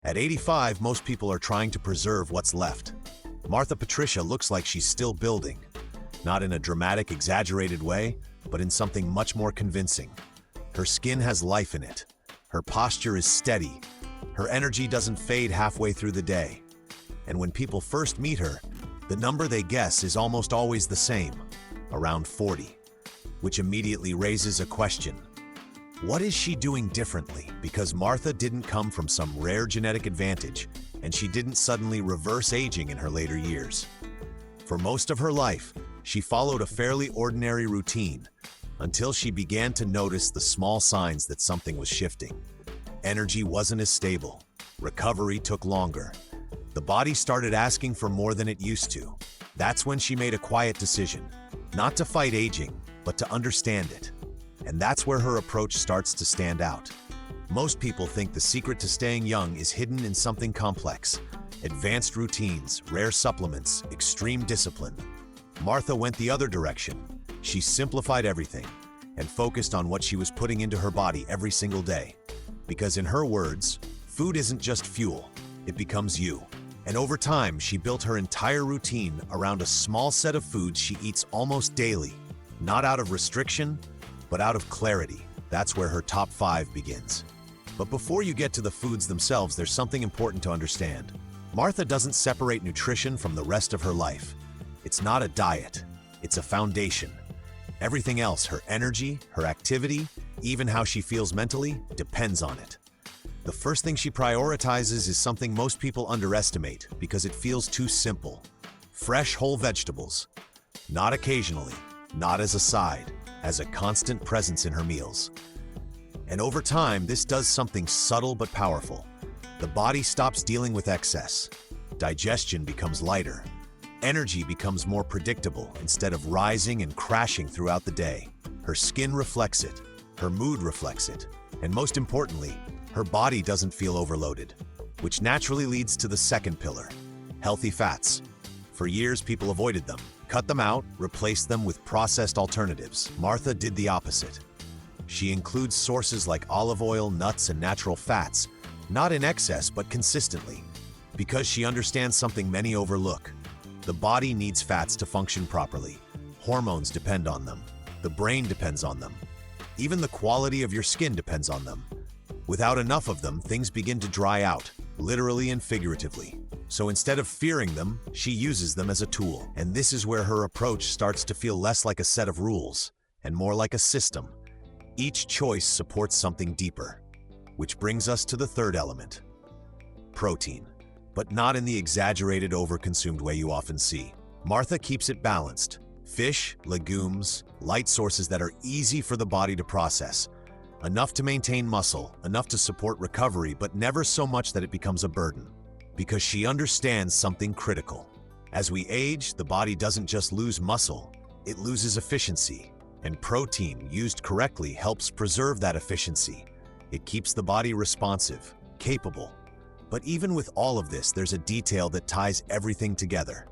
At 85, most people are trying to preserve what's left. Martha Patricia looks like she's still building, not in a dramatic, exaggerated way, but in something much more convincing. Her skin has life in it. Her posture is steady. Her energy doesn't fade halfway through the day. And when people first meet her, the number they guess is almost always the same, around 40, which immediately raises a question. What is she doing differently? Because Martha didn't come from some rare genetic advantage, and she didn't suddenly reverse aging in her later years. For most of her life, she followed a fairly ordinary routine until she began to notice the small signs that something was shifting. Energy wasn't as stable. Recovery took longer. The body started asking for more than it used to. That's when she made a quiet decision, not to fight aging, but to understand it. And that's where her approach starts to stand out. Most people think the secret to staying young is hidden in something complex: advanced routines, rare supplements, extreme discipline. Martha went the other direction. She simplified everything and focused on what she was putting into her body every single day. Because in her words, food isn't just fuel, it becomes you. And over time, she built her entire routine around a small set of foods she eats almost daily, not out of restriction, but out of clarity. That's where her top 5 begins. But before you get to the foods themselves, there's something important to understand. Martha doesn't separate nutrition from the rest of her life. It's not a diet, it's a foundation. Everything else, her energy, her activity, even how she feels mentally, depends on it. The first thing she prioritizes is something most people underestimate because it feels too simple. Fresh whole vegetables. Not occasionally, not as a side, as a constant presence in her meals. And over time, this does something subtle but powerful. The body stops dealing with excess. Digestion becomes lighter. Energy becomes more predictable instead of rising and crashing throughout the day. Her skin reflects it. Her mood reflects it. And most importantly, her body doesn't feel overloaded, which naturally leads to the second pillar: healthy fats. For years, people avoided them, cut them out, replaced them with processed alternatives. Martha did the opposite. She includes sources like olive oil, nuts, and natural fats, not in excess, but consistently, because she understands something many overlook. The body needs fats to function properly. Hormones depend on them. The brain depends on them. Even the quality of your skin depends on them. Without enough of them, things begin to dry out, literally and figuratively. So instead of fearing them, she uses them as a tool. And this is where her approach starts to feel less like a set of rules and more like a system. Each choice supports something deeper, which brings us to the third element: protein. But not in the exaggerated, overconsumed way you often see. Martha keeps it balanced. Fish, legumes, light sources that are easy for the body to process. Enough to maintain muscle, enough to support recovery, but never so much that it becomes a burden. Because she understands something critical. As we age, the body doesn't just lose muscle, it loses efficiency. And protein, used correctly, helps preserve that efficiency. It keeps the body responsive, capable. But even with all of this, there's a detail that ties everything together.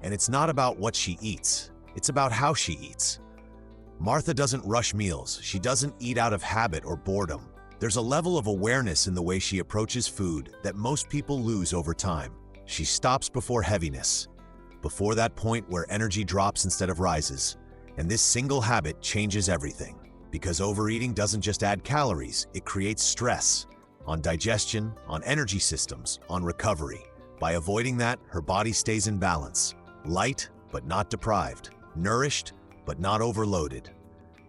And it's not about what she eats, it's about how she eats. Martha doesn't rush meals. She doesn't eat out of habit or boredom. There's a level of awareness in the way she approaches food that most people lose over time. She stops before heaviness, before that point where energy drops instead of rises. And this single habit changes everything. Because overeating doesn't just add calories, it creates stress. On digestion, on energy systems, on recovery. By avoiding that, her body stays in balance. Light, but not deprived. Nourished, but not overloaded.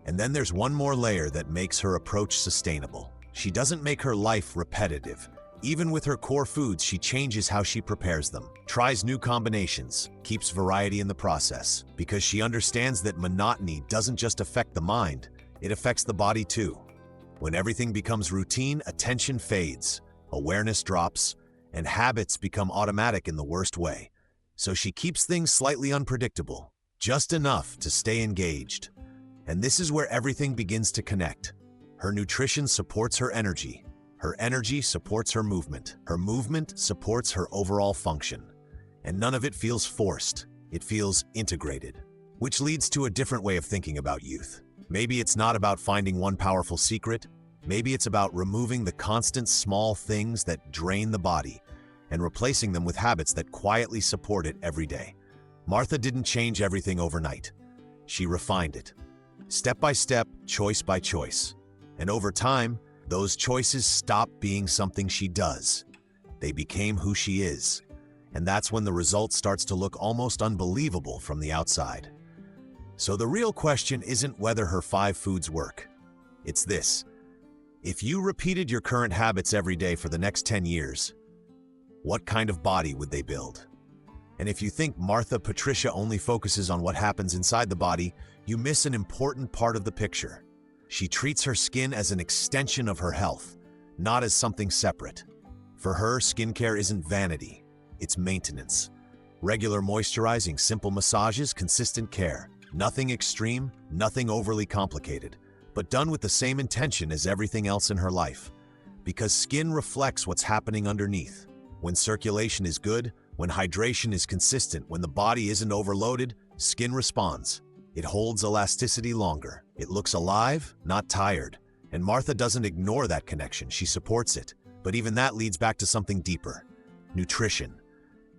And then there's one more layer that makes her approach sustainable. She doesn't make her life repetitive. Even with her core foods, she changes how she prepares them, tries new combinations, keeps variety in the process, because she understands that monotony doesn't just affect the mind, it affects the body too. When everything becomes routine, attention fades, awareness drops, and habits become automatic in the worst way. So she keeps things slightly unpredictable, just enough to stay engaged. And this is where everything begins to connect. Her nutrition supports her energy supports her movement supports her overall function. And none of it feels forced, it feels integrated. Which leads to a different way of thinking about youth. Maybe it's not about finding one powerful secret, Maybe it's about removing the constant small things that drain the body and replacing them with habits that quietly support it every day. Martha didn't change everything overnight. She refined it, step by step, choice by choice. And over time, those choices stopped being something she does. They became who she is. And that's when the result starts to look almost unbelievable from the outside. So the real question isn't whether her 5 foods work. It's this: if you repeated your current habits every day for the next 10 years, what kind of body would they build? And if you think Martha Patricia only focuses on what happens inside the body, you miss an important part of the picture. She treats her skin as an extension of her health, not as something separate. For her, skincare isn't vanity, it's maintenance. Regular moisturizing, simple massages, consistent care. Nothing extreme, nothing overly complicated, but done with the same intention as everything else in her life. Because skin reflects what's happening underneath. When circulation is good, when hydration is consistent, when the body isn't overloaded, skin responds. It holds elasticity longer. It looks alive, not tired. And Martha doesn't ignore that connection, she supports it. But even that leads back to something deeper: nutrition.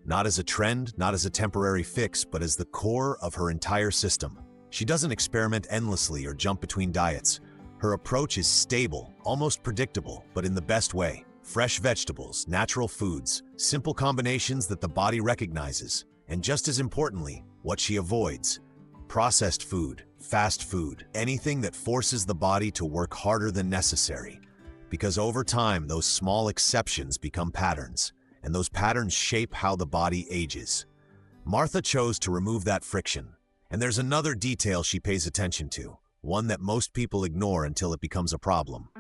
Not as a trend, not as a temporary fix, but as the core of her entire system. She doesn't experiment endlessly or jump between diets. Her approach is stable, almost predictable, but in the best way. Fresh vegetables, natural foods, simple combinations that the body recognizes. And just as importantly, what she avoids: processed food, fast food, anything that forces the body to work harder than necessary. Because over time, those small exceptions become patterns, and those patterns shape how the body ages. Martha chose to remove that friction. And there's another detail she pays attention to, one that most people ignore until it becomes a problem.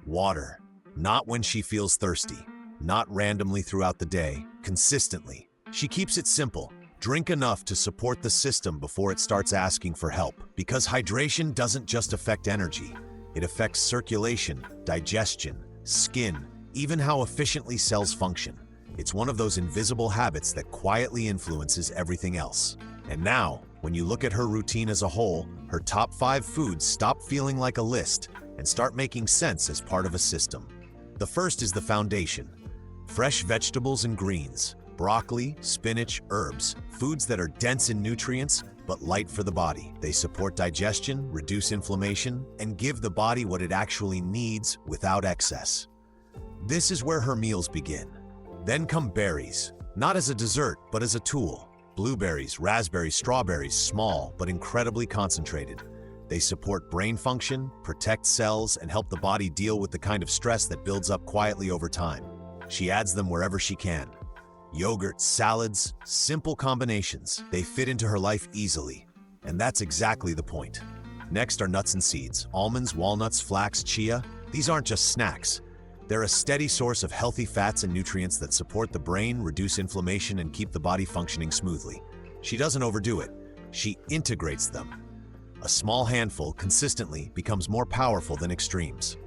Water. Not when she feels thirsty, not randomly throughout the day, consistently. She keeps it simple. Drink enough to support the system before it starts asking for help. Because hydration doesn't just affect energy, it affects circulation, digestion, skin, even how efficiently cells function. It's one of those invisible habits that quietly influences everything else. And now, when you look at her routine as a whole, her top 5 foods stop feeling like a list and start making sense as part of a system. The first is the foundation: fresh vegetables and greens, broccoli, spinach, herbs, foods that are dense in nutrients but light for the body. They support digestion, reduce inflammation, and give the body what it actually needs without excess. This is where her meals begin. Then come berries, not as a dessert but as a tool. Blueberries, raspberries, strawberries, small but incredibly concentrated. They support brain function, protect cells, and help the body deal with the kind of stress that builds up quietly over time. She adds them wherever she can. Yogurt, salads, simple combinations. They fit into her life easily. And that's exactly the point. Next are nuts and seeds. Almonds, walnuts, flax, chia. These aren't just snacks. They're a steady source of healthy fats and nutrients that support the brain, reduce inflammation, and keep the body functioning smoothly. She doesn't overdo it. She integrates them. A small handful consistently becomes more powerful than extremes.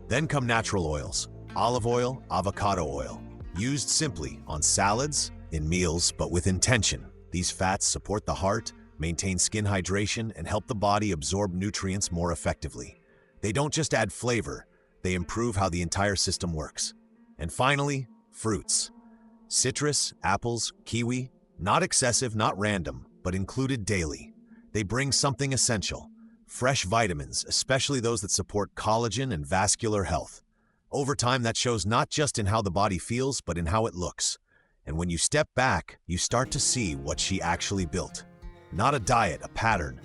Then come natural oils: olive oil, avocado oil. Used simply on salads, in meals, but with intention. These fats support the heart, maintain skin hydration, and help the body absorb nutrients more effectively. They don't just add flavor, they improve how the entire system works. And finally, fruits. Citrus, apples, kiwi, not excessive, not random, but included daily. They bring something essential: fresh vitamins, especially those that support collagen and vascular health. Over time, that shows not just in how the body feels, but in how it looks. And when you step back, you start to see what she actually built. Not a diet, a pattern.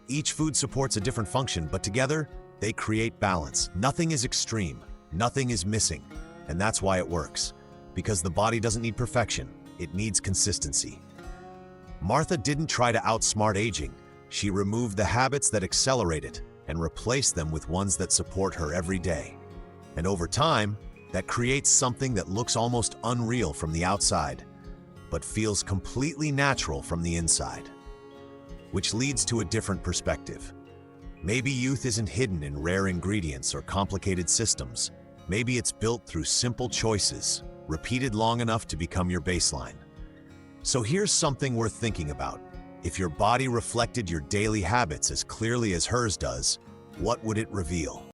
Each food supports a different function, but together, they create balance. Nothing is extreme, nothing is missing. And that's why it works. Because the body doesn't need perfection, it needs consistency. Martha didn't try to outsmart aging. She removed the habits that accelerate it and replaced them with ones that support her every day. And over time, that creates something that looks almost unreal from the outside, but feels completely natural from the inside. Which leads to a different perspective. Maybe youth isn't hidden in rare ingredients or complicated systems. Maybe it's built through simple choices, repeated long enough to become your baseline. So here's something worth thinking about. If your body reflected your daily habits as clearly as hers does, what would it reveal?